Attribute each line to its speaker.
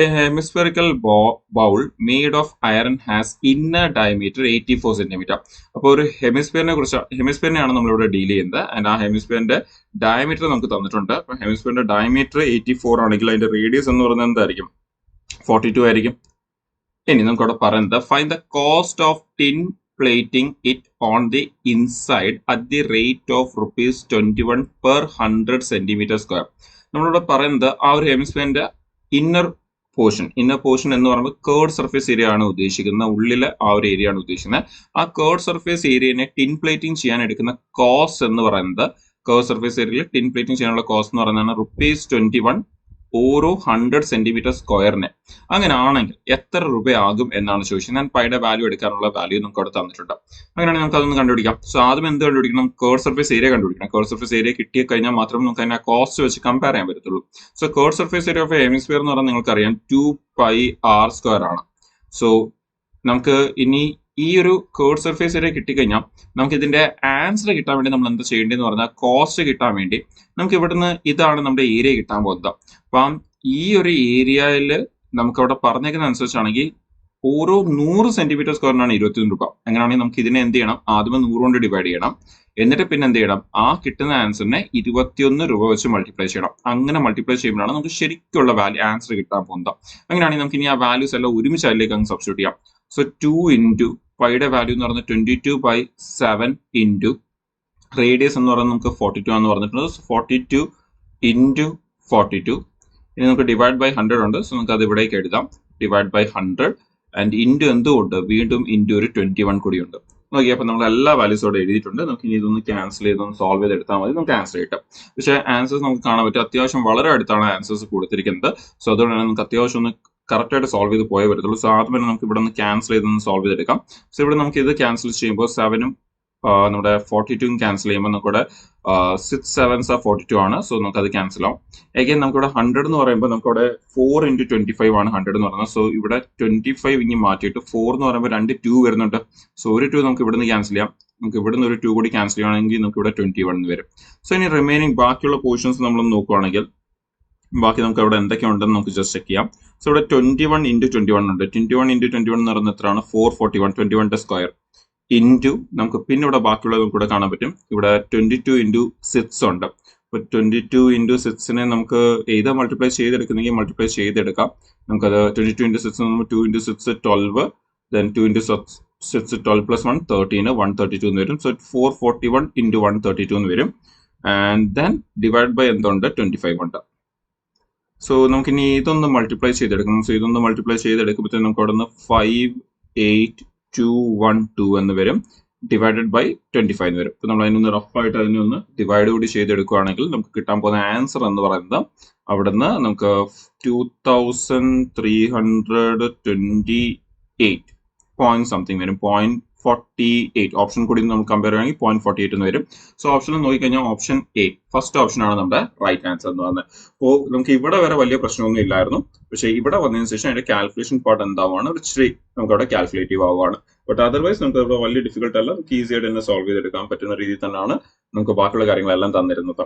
Speaker 1: A hemispherical bowl made of iron has inner diameter 84 centimeter. അപ്പോൾ ഒരു ഹെമിസ്ഫിയറിനെയാണ് നമ്മളിവിടെ deal ചെയ്യുന്നത്. ആൻഡ് ആ ഹെമിസ്ഫിയറിന്റെ ഡയമീറ്റർ നമുക്ക് തന്നിട്ടുണ്ട്. അപ്പൊ ഹെമിസ്ഫിയറിന്റെ ഡയമീറ്റർ 84 ആണെങ്കിൽ അതിന്റെ റേഡിയസ് എന്ന് പറയുന്നത് എന്തായിരിക്കും? 42 ആയിരിക്കും. ഇനി നമുക്ക് അവിടെ പറയുന്നത് find the cost of tin plating it on the inside at the rate of ₹21 per 100 centimeter square. നമ്മളിവിടെ പറയുന്നത് ആ ഒരു ഹെമിസ്ഫിയറിന്റെ ഇന്നർ പോർഷൻ എന്ന് പറയുമ്പോൾ കേർഡ് സർഫേസ് ഏരിയ ആണ് ഉദ്ദേശിക്കുന്നത്. ഉള്ളിലെ ആ ഒരു ഏരിയ ആണ് ഉദ്ദേശിക്കുന്നത്. ആ കേർഡ് സർഫേസ് ഏരിയനെ ടിൻ പ്ലേറ്റിംഗ് ചെയ്യാൻ എടുക്കുന്ന കോസ്റ്റ് എന്ന് പറയുന്നത്, കേർഡ് സർഫേസ് ഏരിയയിൽ ടിൻ പ്ലേറ്റിംഗ് ചെയ്യാനുള്ള കോസ്റ്റ് എന്ന് പറയുന്നത് ₹21 ഓരോ 100 സെന്റിമീറ്റർ സ്ക്വയറിന്. അങ്ങനെ ആണെങ്കിൽ എത്ര രൂപയാകും എന്നാണ് ചോദിച്ചത്. ഞാൻ പൈയുടെ വാല്യൂ എടുക്കാനുള്ള വാല്യൂ നമുക്ക് അവിടെ തന്നിട്ടുണ്ട്. അങ്ങനെയാണെങ്കിൽ നമുക്ക് അതൊന്ന് കണ്ടുപിടിക്കാം. സോ ആദ്യം എന്ത് കണ്ടുപിടിക്കണം? കേർഡ് സർഫേസ് ഏരിയ കണ്ടുപിടിക്കണം. കേർഡ് സർഫേസ് ഏരിയ കിട്ടിയ കഴിഞ്ഞാൽ മാത്രമേ നമുക്ക് അതിനെ കോസ്റ്റ് വെച്ച് കമ്പയർ ചെയ്യാൻ പറ്റത്തുള്ളൂ. So curd surface area of hemisphere എന്ന് പറഞ്ഞാൽ നിങ്ങൾക്കറിയാം 2πr² ആണ്. സോ നമുക്ക് ഇനി ഈ ഒരു കേർഡ് സർഫേസ് ഏരിയ കിട്ടിക്കഴിഞ്ഞാൽ നമുക്ക് ഇതിന്റെ ആൻസർ കിട്ടാൻ വേണ്ടി നമ്മൾ എന്താ ചെയ്യേണ്ടതെന്ന് പറഞ്ഞാൽ കോസ്റ്റ് കിട്ടാൻ വേണ്ടി നമുക്ക് ഇവിടുന്ന് ഇതാണ് നമ്മുടെ ഏരിയ കിട്ടാൻ പോകുന്നത്. അപ്പം ഈ ഒരു ഏരിയയിൽ നമുക്ക് അവിടെ പറഞ്ഞേക്കുന്ന അനുസരിച്ചാണെങ്കിൽ ഓരോ 100 സെന്റിമീറ്റർ സ്ക്വയറിനാണ് 21 രൂപ. അങ്ങനെയാണെങ്കിൽ നമുക്ക് ഇതിനെ എന്ത് ചെയ്യണം? ആദ്യമേ 100 കൊണ്ട് ഡിവൈഡ് ചെയ്യണം. എന്നിട്ട് പിന്നെ എന്ത് ചെയ്യണം? ആ കിട്ടുന്ന ആൻസറിനെ 21 രൂപ വെച്ച് മൾട്ടിപ്ലൈ ചെയ്യണം. അങ്ങനെ മൾട്ടിപ്ലൈ ചെയ്യുമ്പോഴാണ് നമുക്ക് ശരിക്കുള്ള ആൻസർ കിട്ടാൻ പോകുന്നത്. അങ്ങനെയാണെങ്കിൽ നമുക്ക് ഇനി ആ വാല്യൂസ് എല്ലാം ഒരുമിച്ച് അതിലേക്ക് അങ്ങ് സബ്സ്റ്റിറ്റ്യൂട്ട് ചെയ്യാം. സോ 2 ഇൻറ്റു പൈയുടെ വാല്യൂ എന്ന് പറയുന്നത് 22/7 ഇൻറ്റു റേഡിയസ് എന്ന് പറയുന്നത് നമുക്ക് 42 ആണെന്ന് പറഞ്ഞിട്ടുണ്ട്. 42 ഇൻറ്റു 42. ഇനി നമുക്ക് ഡിവൈഡ് ബൈ 100 ഉണ്ട്. സോ നമുക്ക് അത് ഇവിടേക്ക് എഴുതാം. ഡിവൈഡ് ബൈ 100 ആൻഡ് ഇൻറ്റു എന്തുകൊണ്ട് വീണ്ടും ഇൻറ്റു ഒരു 21 കൂടി ഉണ്ട്. നോക്കി, അപ്പൊ നമ്മൾ എല്ലാ വാല്യൂസോടെ എഴുതിയിട്ടുണ്ട്. നമുക്ക് ഇനി ഇതൊന്ന് ക്യാൻസൽ ചെയ്തൊന്ന് സോൾവ് ചെയ്തെടുത്താൽ മതി. നമുക്ക് ആൻസർ കിട്ടും. പക്ഷേ ആൻസേഴ്സ് നമുക്ക് കാണാൻ പറ്റും അത്യാവശ്യം വളരെ അടുത്താണ് ആൻസേഴ്സ് കൊടുത്തിരിക്കുന്നത്. സോ അതുകൊണ്ട് തന്നെ നമുക്ക് അത്യാവശ്യം ഒന്ന് കറക്റ്റ് ആയിട്ട് സോൾവ് ചെയ്ത് പോയേ വരത്തുള്ളൂ. സോ ആദ്യം തന്നെ നമുക്ക് ഇവിടെ നിന്ന് ക്യാൻസൽ ചെയ്തൊന്ന് സോൾവ് ചെയ്തെടുക്കാം. സോ ഇവിടെ നമുക്ക് ഇത് ക്യാൻസൽ ചെയ്യുമ്പോൾ 7ഉം നമ്മുടെ 42ഉം ക്യാൻസൽ ചെയ്യുമ്പോൾ നമുക്കിവിടെ 6 7s are 42 ആണ്. സോ നമുക്ക് അത് ക്യാൻസൽ ആവും. അഗൈൻ നമുക്കിവിടെ 100 എന്ന് പറയുമ്പോൾ നമുക്കിവിടെ 4 ഇൻറ്റു 25 ആണ് 100 എന്ന് പറയുന്നത്. സോ ഇവിടെ 25 ഇനി മാറ്റിയിട്ട് 4 എന്ന് പറയുമ്പോൾ 2 2 വരുന്നുണ്ട്. സോ ഒരു 2 നമുക്ക് ഇവിടെ നിന്ന് ക്യാൻസൽ ചെയ്യാം. നമുക്ക് ഇവിടെ നിന്ന് ഒരു 2 കൂടി ക്യാൻസൽ ചെയ്യുകയാണെങ്കിൽ നമുക്ക് ഇവിടെ 21 വരും. സോ ഇനി റിമൈനിങ് ബാക്കിയുള്ള പോർഷൻസ് നമ്മൾ നോക്കുകയാണെങ്കിൽ ബാക്കി നമുക്ക് അവിടെ എന്തൊക്കെ ഉണ്ടെന്ന് നമുക്ക് ജസ്റ്റ് ചെക്ക് ചെയ്യാം. സോ ഇവിടെ 21 ഇൻറ്റു 21 ഉണ്ട്. 21 ഇൻറ്റു 21 എന്ന് പറയുന്നത് എത്രയാണ്? 441. 21ന്റെ സ്ക്വയർ ഇൻറ്റു നമുക്ക് പിന്നെ ഇവിടെ ബാക്കിയുള്ളത് നമുക്ക് ഇവിടെ കാണാൻ പറ്റും. ഇവിടെ 22 ഇൻറ്റു 6 ഉണ്ട്. അപ്പൊ 22 ഇൻറ്റു 6നെ നമുക്ക് ഏതാ മൾട്ടിപ്ലൈ ചെയ്തെടുക്കുന്നെങ്കിൽ മൾട്ടിപ്ലൈ ചെയ്തെടുക്കാം. നമുക്കത് 22 into 6 2 into 6 12, then 2 into 6 12 plus 1 13 132 എന്ന് വരും. സോ 441 ഇൻറ്റു 132 എന്ന് വരും. ആൻഡ് ദെൻ ഡിവൈഡ് ബൈ എന്തുണ്ട്? 25 ഉണ്ട്. സോ നമുക്കിനി ഇതൊന്ന് മൾട്ടിപ്ലൈ ചെയ്തെടുക്കണം. സോ ഇതൊന്ന് മൾട്ടിപ്ലൈ ചെയ്തെടുക്കുമ്പോഴത്തേക്കും നമുക്ക് അവിടെ നിന്ന് 58212 എന്ന് വരും. ഡിവൈഡഡ് ബൈ 25 എന്ന് വരും. ഇപ്പൊ നമ്മൾ അതിനൊന്ന് റഫായിട്ട് അതിനൊന്ന് ഡിവൈഡ് കൂടി ചെയ്തെടുക്കുകയാണെങ്കിൽ നമുക്ക് കിട്ടാൻ പോകുന്ന ആൻസർ എന്ന് പറയുന്നത് അവിടുന്ന് നമുക്ക് 2328 പോയിന്റ് സംതിങ് വരും. 0.48. ഓപ്ഷൻ കൂടി നമുക്ക് കമ്പയർ ചെയ്യുകയാണെങ്കിൽ 0.48 എന്ന് വരും. സോ ഓപ്ഷനിൽ നോക്കിക്കഴിഞ്ഞാൽ ഓപ്ഷൻ എ ഫസ്റ്റ് ഓപ്ഷൻ ആണ് നമ്മുടെ റൈറ്റ് ആൻസർ എന്ന് പറയുന്നത്. അപ്പോൾ നമുക്ക് ഇവിടെ വരെ വലിയ പ്രശ്നമൊന്നും ഇല്ലായിരുന്നു. പക്ഷേ ഇവിടെ വന്നതിന് ശേഷം അതിന്റെ കാൽക്കുലേഷൻ പാർട്ട് എന്താവുകയാണ്? ഒരു ഇച്ചിരി നമുക്ക് അവിടെ കാൽക്കുലേറ്റീവ് ആവുകയാണ്. ബട്ട് അതർവൈസ് നമുക്ക് ഇവിടെ വലിയ ഡിഫിക്കൽട്ട് അല്ല. നമുക്ക് ഈസി ആയിട്ട് തന്നെ സോൾവ് ചെയ്തെടുക്കാൻ പറ്റുന്ന രീതിയിൽ തന്നെയാണ് നമുക്ക് ബാക്കിയുള്ള കാര്യങ്ങളെല്ലാം തന്നിരുന്നത്.